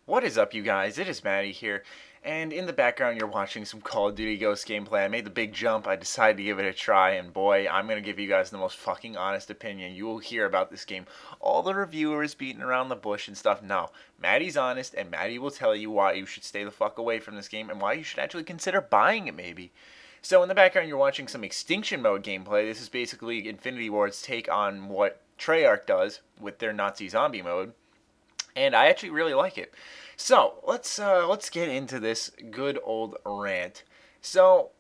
What is up, you guys? It is Maddie here, and in the background you're watching some Call of Duty Ghosts gameplay. I made the big jump. I decided to give it a try, and boy, I'm going to give you guys the most fucking honest opinion you will hear about this game. All the reviewers beating around the bush and stuff. No, Maddie's honest, and Maddie will tell you why you should stay the fuck away from this game and why you should actually consider buying it maybe. So in the background you're watching some Extinction Mode gameplay. This is basically Infinity Ward's take on what Treyarch does with their Nazi zombie mode, and I actually really like it. So let's get into this good old rant. So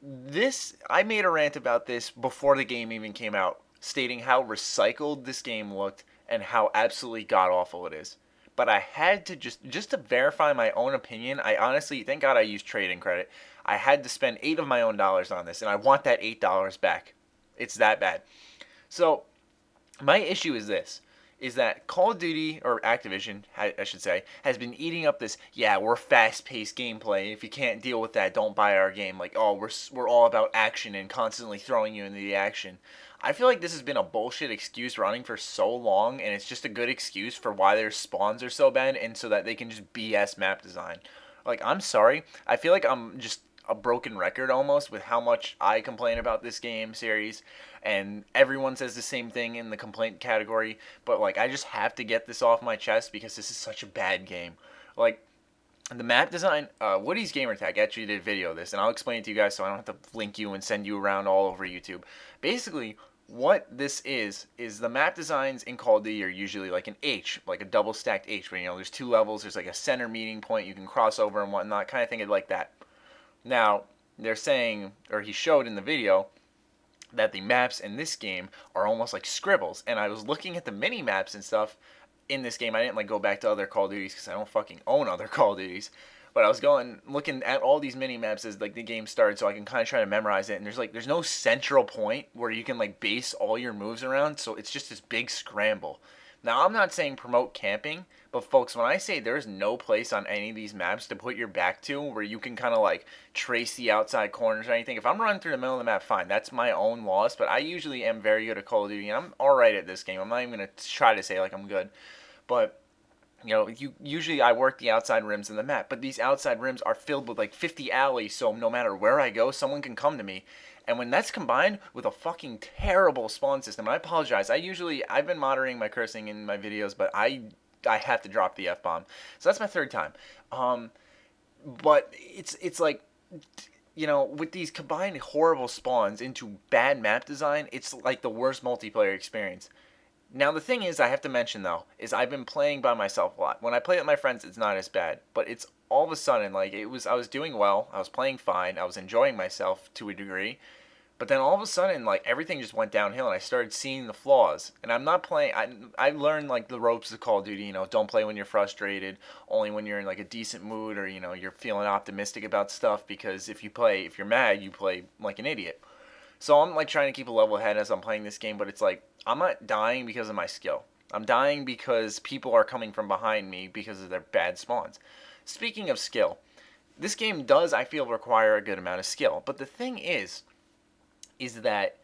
this I made a rant about this before the game even came out, stating how recycled this game looked and how absolutely god awful it is. But I had to just to verify my own opinion. I honestly, thank God I used trading credit. I had to spend $8 of my own dollars on this, and I want that $8 back. It's that bad. So my issue is this, is that Call of Duty, or Activision, I should say, has been eating up this, yeah, we're fast-paced gameplay. If you can't deal with that, don't buy our game. Like, oh, we're all about action and constantly throwing you into the action. I feel like this has been a bullshit excuse running for so long, and it's just a good excuse for why their spawns are so bad, and so that they can just BS map design. Like, I'm sorry. I feel like I'm just a broken record almost with how much I complain about this game series, and everyone says the same thing in the complaint category, but like I just have to get this off my chest because this is such a bad game. Like, the map design, Woody's Gamertag actually did a video of this, and I'll explain it to you guys so I don't have to link you and send you around all over YouTube. Basically, what this is the map designs in Call of Duty are usually like an H, like a double stacked H, where there's two levels, there's like a center meeting point, you can cross over and whatnot, kind of think of like that. Now, they're saying, or he showed in the video, that the maps in this game are almost like scribbles. And I was looking at the mini maps and stuff in this game. I didn't like go back to other Call of Duties because I don't fucking own other Call of Duties. But I was looking at all these mini maps as like the game started, so I can kind of try to memorize it. And there's no central point where you can like base all your moves around. So it's just this big scramble. Now, I'm not saying promote camping, but folks, when I say there's no place on any of these maps to put your back to where you can kind of like trace the outside corners or anything, if I'm running through the middle of the map, fine, that's my own loss, but I usually am very good at Call of Duty, and I'm alright at this game. I'm not even going to try to say like I'm good, but usually I work the outside rims in the map, but these outside rims are filled with like 50 alleys, so no matter where I go, someone can come to me. And when that's combined with a fucking terrible spawn system, and I apologize, I've been moderating my cursing in my videos, but I have to drop the F-bomb. So that's my third time. But it's like, with these combined horrible spawns into bad map design, it's like the worst multiplayer experience. Now, the thing is, I have to mention, though, is I've been playing by myself a lot. When I play with my friends, it's not as bad. But it's all of a sudden, like, I was doing well. I was playing fine. I was enjoying myself to a degree. But then all of a sudden, like, everything just went downhill, and I started seeing the flaws. And I'm not playing. I learned, like, the ropes of Call of Duty. Don't play when you're frustrated. Only when you're in, like, a decent mood or, you're feeling optimistic about stuff. Because if you're mad, you play like an idiot. So I'm like trying to keep a level head as I'm playing this game, but it's like I'm not dying because of my skill. I'm dying because people are coming from behind me because of their bad spawns. Speaking of skill, this game does, I feel, require a good amount of skill. But the thing is that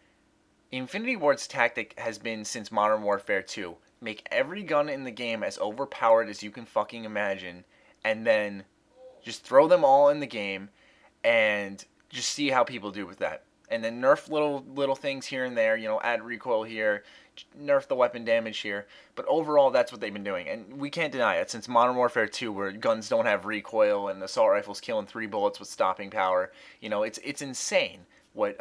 Infinity Ward's tactic has been since Modern Warfare 2. Make every gun in the game as overpowered as you can fucking imagine, and then just throw them all in the game and just see how people do with that. And then nerf little things here and there, add recoil here, nerf the weapon damage here. But overall, that's what they've been doing, and we can't deny it. Since Modern Warfare 2, where guns don't have recoil and assault rifles killing 3 bullets with stopping power, it's insane what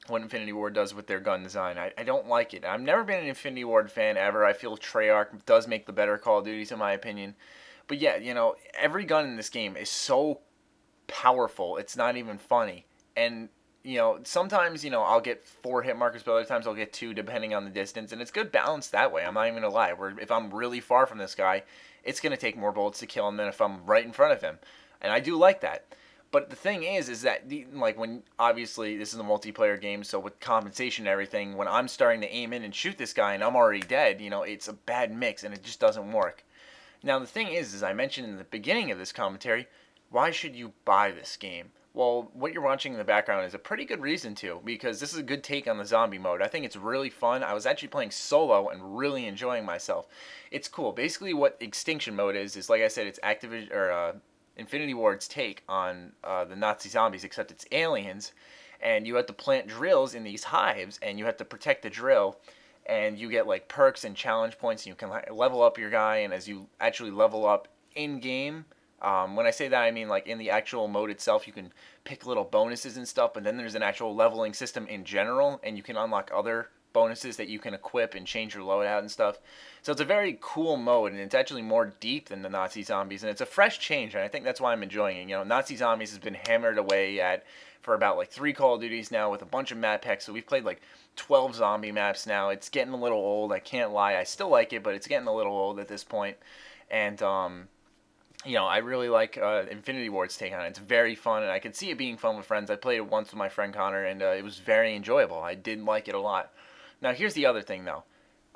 Infinity Ward does with their gun design. I don't like it. I've never been an Infinity Ward fan ever. I feel Treyarch does make the better Call of Duties in my opinion. But yeah, every gun in this game is so powerful, it's not even funny. And sometimes, I'll get 4 hit markers, but other times I'll get 2 depending on the distance. And it's good balance that way. I'm not even going to lie. Where if I'm really far from this guy, it's going to take more bullets to kill him than if I'm right in front of him. And I do like that. But the thing is that, when, obviously, this is a multiplayer game, so with compensation and everything, when I'm starting to aim in and shoot this guy and I'm already dead, it's a bad mix and it just doesn't work. Now, the thing is I mentioned in the beginning of this commentary, why should you buy this game? Well, what you're watching in the background is a pretty good reason to, because this is a good take on the zombie mode. I think it's really fun. I was actually playing solo and really enjoying myself. It's cool. Basically, what Extinction mode is like I said, it's Activision or Infinity Ward's take on the Nazi zombies, except it's aliens, and you have to plant drills in these hives, and you have to protect the drill. And you get like perks and challenge points, and you can level up your guy. And as you actually level up in game, when I say that, I mean like in the actual mode itself, you can pick little bonuses and stuff, but then there's an actual leveling system in general, and you can unlock other bonuses that you can equip and change your loadout and stuff. So it's a very cool mode, and it's actually more deep than the Nazi zombies, and it's a fresh change, and I think that's why I'm enjoying it. You know, Nazi zombies has been hammered away at for about like 3 Call of Duties now with a bunch of map packs, so we've played like 12 zombie maps now. It's getting a little old, I can't lie. I still like it, but it's getting a little old at this point. And you know, I really like Infinity Ward's take on it. It's very fun, and I can see it being fun with friends. I played it once with my friend Connor, and it was very enjoyable. I did like it a lot. Now, here's the other thing, though.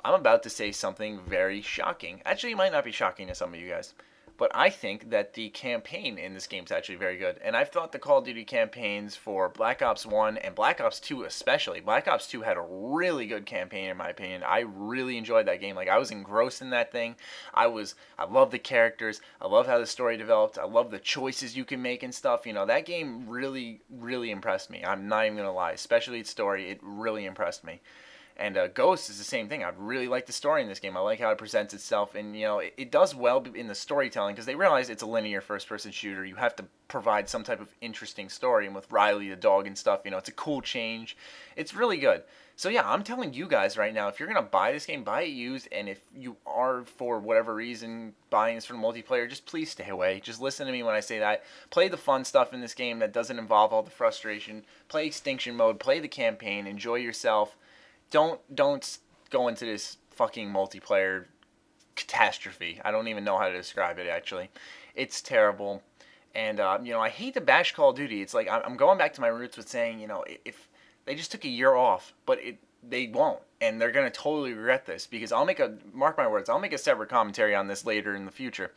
I'm about to say something very shocking. Actually, it might not be shocking to some of you guys, but I think that the campaign in this game is actually very good. And I've thought the Call of Duty campaigns for Black Ops 1 and Black Ops 2 especially. Black Ops 2 had a really good campaign in my opinion. I really enjoyed that game. Like, I was engrossed in that thing. I love the characters. I love how the story developed. I love the choices you can make and stuff. You know, that game really, really impressed me. I'm not even going to lie. Especially its story. It really impressed me. And Ghosts is the same thing. I really like the story in this game. I like how it presents itself. And, you know, it does well in the storytelling because they realize it's a linear first-person shooter. You have to provide some type of interesting story. And with Riley the dog and stuff, you know, it's a cool change. It's really good. So, yeah, I'm telling you guys right now, if you're going to buy this game, buy it used. And if you are, for whatever reason, buying this for the multiplayer, just please stay away. Just listen to me when I say that. Play the fun stuff in this game that doesn't involve all the frustration. Play Extinction mode. Play the campaign. Enjoy yourself. Don't go into this fucking multiplayer catastrophe. I don't even know how to describe it, actually. It's terrible. And, you know, I hate to bash Call of Duty. It's like I'm going back to my roots with saying, you know, if they just took a year off, but they won't. And they're going to totally regret this because mark my words, I'll make a separate commentary on this later in the future.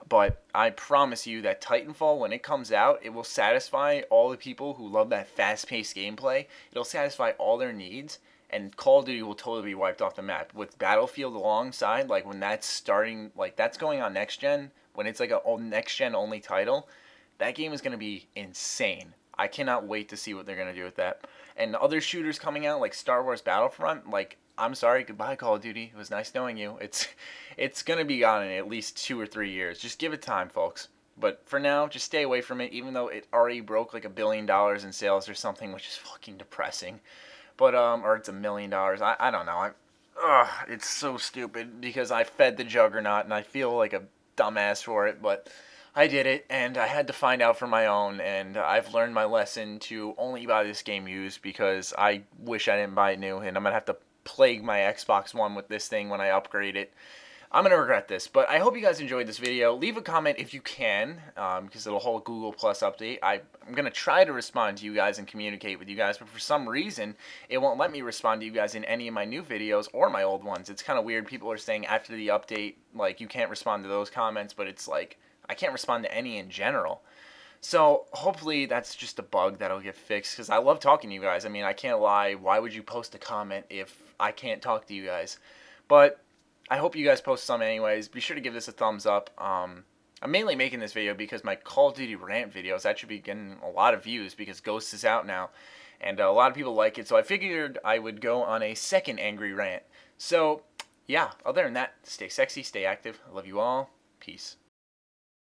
But I promise you that Titanfall, when it comes out, it will satisfy all the people who love that fast-paced gameplay. It'll satisfy all their needs. And Call of Duty will totally be wiped off the map. With Battlefield alongside, like when that's starting, like that's going on next gen, when it's like a next gen only title, that game is going to be insane. I cannot wait to see what they're going to do with that. And other shooters coming out, like Star Wars Battlefront, like, I'm sorry, goodbye Call of Duty. It was nice knowing you. It's going to be gone in at least 2 or 3 years. Just give it time, folks. But for now, just stay away from it, even though it already broke like $1 billion in sales or something, which is fucking depressing. But, or it's $1 million. I don't know. It's so stupid because I fed the juggernaut and I feel like a dumbass for it, but I did it and I had to find out for my own, and I've learned my lesson to only buy this game used because I wish I didn't buy it new, and I'm going to have to plague my Xbox One with this thing when I upgrade it. I'm going to regret this, but I hope you guys enjoyed this video. Leave a comment if you can, because it'll hold Google Plus update. I'm going to try to respond to you guys and communicate with you guys, but for some reason, it won't let me respond to you guys in any of my new videos or my old ones. It's kind of weird. People are saying after the update, like, you can't respond to those comments, but it's like, I can't respond to any in general. So hopefully that's just a bug that'll get fixed, because I love talking to you guys. I mean, I can't lie. Why would you post a comment if I can't talk to you guys? But I hope you guys post some anyways. Be sure to give this a thumbs up. I'm mainly making this video because my Call of Duty rant videos actually be getting a lot of views because Ghosts is out now. And a lot of people like it, so I figured I would go on a second angry rant. So, yeah, other than that, stay sexy, stay active. I love you all. Peace.